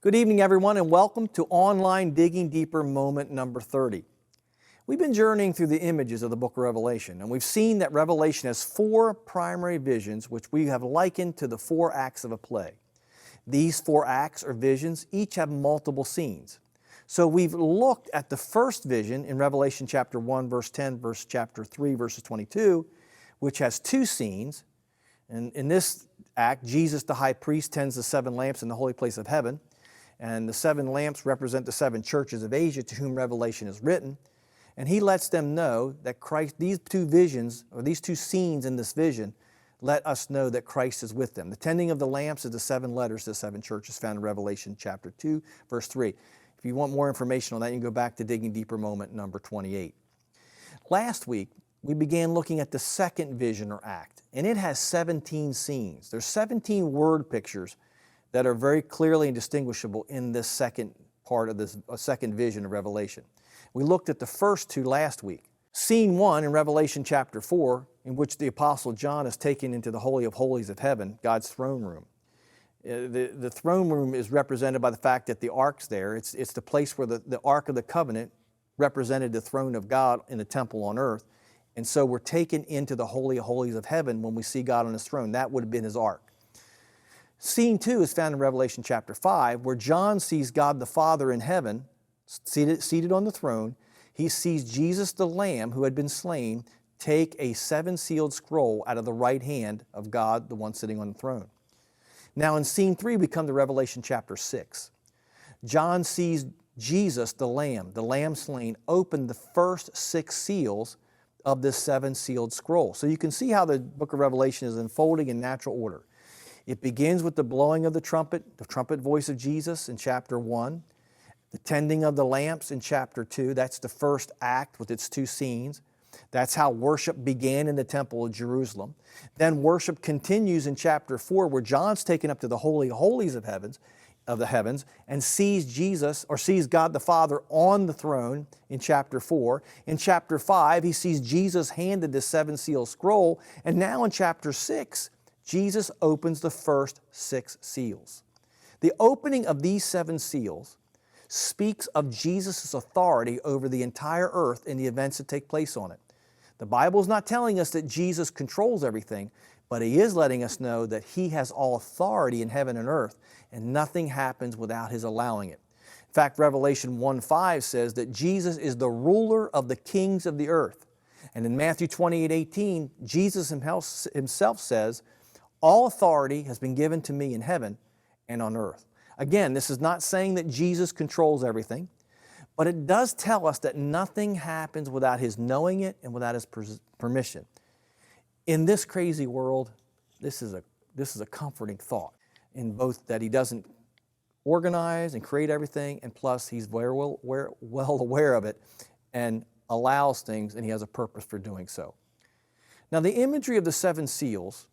Good evening, everyone, and welcome to Online Digging Deeper Moment number 30. We've been journeying through the images of the book of Revelation, and we've seen that Revelation has four primary visions, which we have likened to the four acts of a play. These four acts or visions each have multiple scenes. So we've looked at the first vision in Revelation chapter 1, verse 10, chapter 3, verses 22, which has two scenes. And in this act, Jesus, the high priest, tends the seven lamps in the holy place of heaven. And the seven lamps represent the seven churches of Asia to whom Revelation is written. And he lets them know that Christ, these two visions, or these two scenes in this vision, let us know that Christ is with them. The tending of the lamps is the seven letters to the seven churches found in Revelation chapter 2, verse 3. If you want more information on that, you can go back to Digging Deeper Moment number 28. Last week, we began looking at the second vision or act, and it has 17 scenes. There's 17 word pictures that are very clearly indistinguishable in this second part of this second vision of Revelation. We looked at the first two last week. Scene 1 in Revelation chapter 4, in which the Apostle John is taken into the Holy of Holies of heaven, God's throne room. The throne room is represented by the fact that the ark's there. It's the place where the Ark of the Covenant represented the throne of God in the temple on earth. And so we're taken into the Holy of Holies of heaven when we see God on his throne. That would have been his ark. Scene 2 is found in Revelation chapter 5, where John sees God the Father in heaven, seated on the throne. He sees Jesus the Lamb who had been slain take a seven-sealed scroll out of the right hand of God, the one sitting on the throne. Now in scene 3, we come to Revelation chapter 6. John sees Jesus the Lamb slain, open the first six seals of this seven-sealed scroll. So you can see how the book of Revelation is unfolding in natural order. It begins with the blowing of the trumpet voice of Jesus in chapter 1, the tending of the lamps in chapter 2. That's the first act with its two scenes. That's how worship began in the temple of Jerusalem. Then worship continues in chapter 4, where John's taken up to the Holy of Holies of the heavens and sees Jesus, or sees God the Father on the throne in chapter 4. In chapter 5, he sees Jesus handed the seven-seal scroll. And now in chapter 6, Jesus opens the first six seals. The opening of these seven seals speaks of Jesus' authority over the entire earth and the events that take place on it. The Bible is not telling us that Jesus controls everything, but he is letting us know that he has all authority in heaven and earth, and nothing happens without his allowing it. In fact, Revelation 1:5 says that Jesus is the ruler of the kings of the earth. And in Matthew 28:18, Jesus himself says, "All authority has been given to me in heaven and on earth." Again, this is not saying that Jesus controls everything, but it does tell us that nothing happens without his knowing it and without his permission. In this crazy world, this is a comforting thought, in both that he doesn't organize and create everything, and plus he's very well aware of it and allows things, and he has a purpose for doing so. Now, the imagery of the seven seals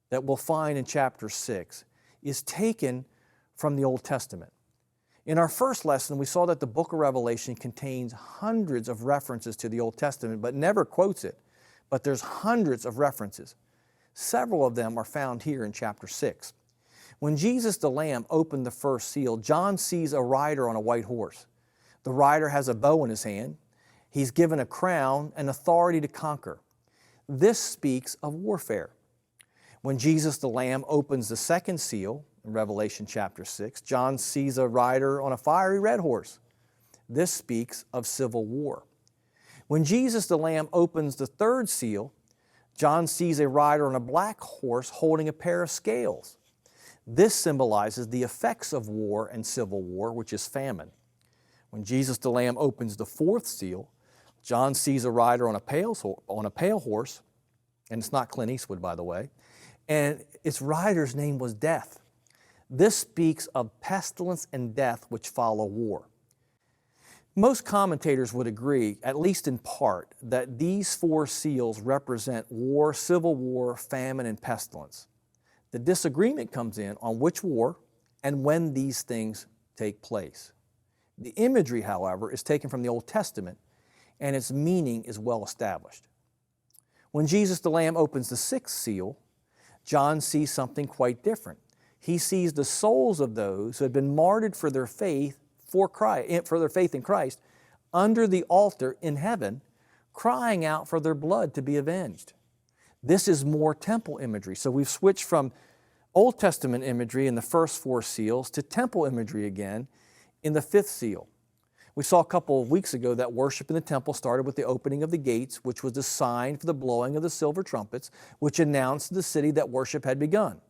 that we'll find in chapter 6 is taken from the Old Testament. In our first lesson, we saw that the book of Revelation contains hundreds of references to the Old Testament, but never quotes it. But there's hundreds of references. Several of them are found here in chapter 6. When Jesus the Lamb opened the first seal, John sees a rider on a white horse. The rider has a bow in his hand. He's given a crown and authority to conquer. This speaks of warfare. When Jesus the Lamb opens the second seal, in Revelation chapter 6, John sees a rider on a fiery red horse. This speaks of civil war. When Jesus the Lamb opens the third seal, John sees a rider on a black horse holding a pair of scales. This symbolizes the effects of war and civil war, which is famine. When Jesus the Lamb opens the fourth seal, John sees a rider on a pale horse, and it's not Clint Eastwood, by the way, and its rider's name was Death. This speaks of pestilence and death which follow war. Most commentators would agree, at least in part, that these four seals represent war, civil war, famine, and pestilence. The disagreement comes in on which war and when these things take place. The imagery, however, is taken from the Old Testament, and its meaning is well established. When Jesus the Lamb opens the sixth seal, John sees something quite different. he sees the souls of those who had been martyred for their faith in Christ under the altar in heaven, crying out for their blood to be avenged. This is more temple imagery. So we've switched from Old Testament imagery in the first 4 seals to temple imagery again in the 5th seal. We saw a couple of weeks ago that worship in the temple started with the opening of the gates, which was the sign for the blowing of the silver trumpets, which announced to the city that worship had begun.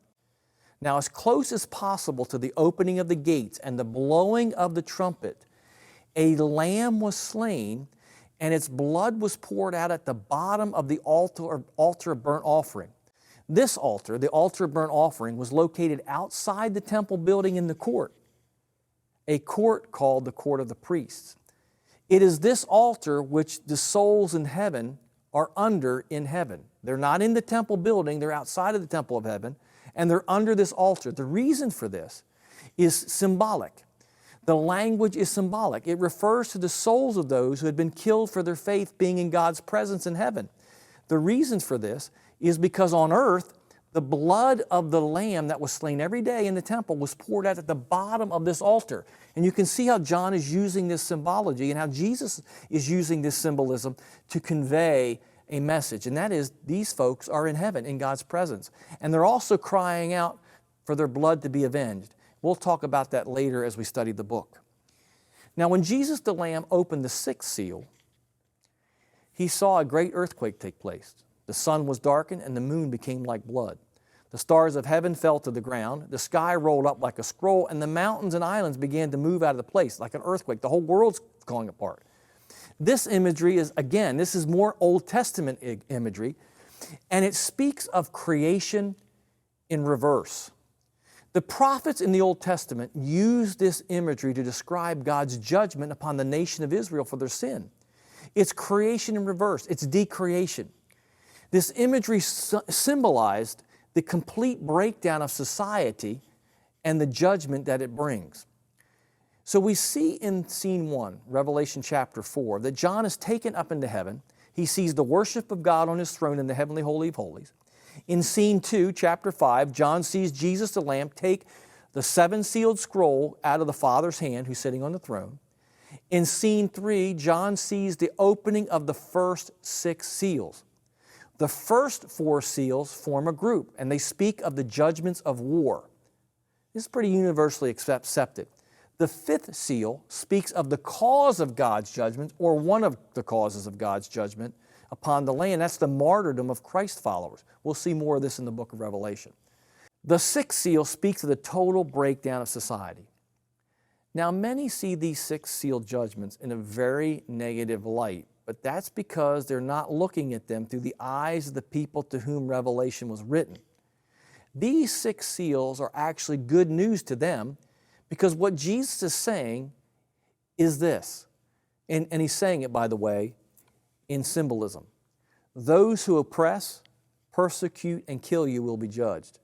Now, as close as possible to the opening of the gates and the blowing of the trumpet, a lamb was slain, and its blood was poured out at the bottom of the altar of burnt offering. This altar, the altar of burnt offering, was located outside the temple building in the court, a court called the court of the priests. It is this altar which the souls in heaven are under in heaven. They're not in the temple building, they're outside of the temple of heaven, and they're under this altar. The reason for this is symbolic. The language is symbolic. It refers to the souls of those who had been killed for their faith being in God's presence in heaven. The reason for this is because on earth, the blood of the lamb that was slain every day in the temple was poured out at the bottom of this altar. And you can see how John is using this symbology and how Jesus is using this symbolism to convey a message. And that is, these folks are in heaven in God's presence. And they're also crying out for their blood to be avenged. We'll talk about that later as we study the book. Now, when Jesus the Lamb opened the 6th seal, he saw a great earthquake take place. The sun was darkened and the moon became like blood. The stars of heaven fell to the ground. The sky rolled up like a scroll, and the mountains and islands began to move out of the place like an earthquake. The whole world's falling apart. This imagery is, again, this is more Old Testament imagery, and it speaks of creation in reverse. The prophets in the Old Testament used this imagery to describe God's judgment upon the nation of Israel for their sin. It's creation in reverse. It's decreation. This imagery symbolized the complete breakdown of society and the judgment that it brings. So we see in scene 1, Revelation chapter 4, that John is taken up into heaven. He sees the worship of God on his throne in the heavenly Holy of Holies. In scene 2, chapter 5, John sees Jesus the Lamb take the 7-sealed scroll out of the Father's hand who's sitting on the throne. In scene 3, John sees the opening of the first 6 seals. The first 4 seals form a group, and they speak of the judgments of war. This is pretty universally accepted. The 5th seal speaks of the cause of God's judgment, or one of the causes of God's judgment upon the land. That's the martyrdom of Christ followers. We'll see more of this in the book of Revelation. The 6th seal speaks of the total breakdown of society. Now, many see these 6 seal judgments in a very negative light, but that's because they're not looking at them through the eyes of the people to whom Revelation was written. These 6 seals are actually good news to them, because what Jesus is saying is this, and he's saying it, by the way, in symbolism. Those who oppress, persecute, and kill you will be judged.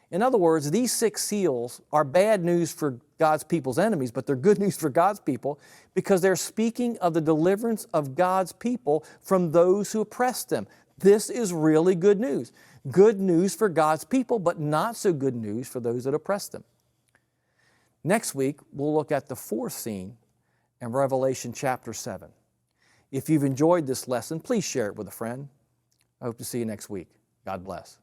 In other words, these 6 seals are bad news for God's people's enemies, but they're good news for God's people because they're speaking of the deliverance of God's people from those who oppress them. This is really good news. Good news for God's people, but not so good news for those that oppress them. Next week, we'll look at the 4th scene in Revelation chapter 7. If you've enjoyed this lesson, please share it with a friend. I hope to see you next week. God bless.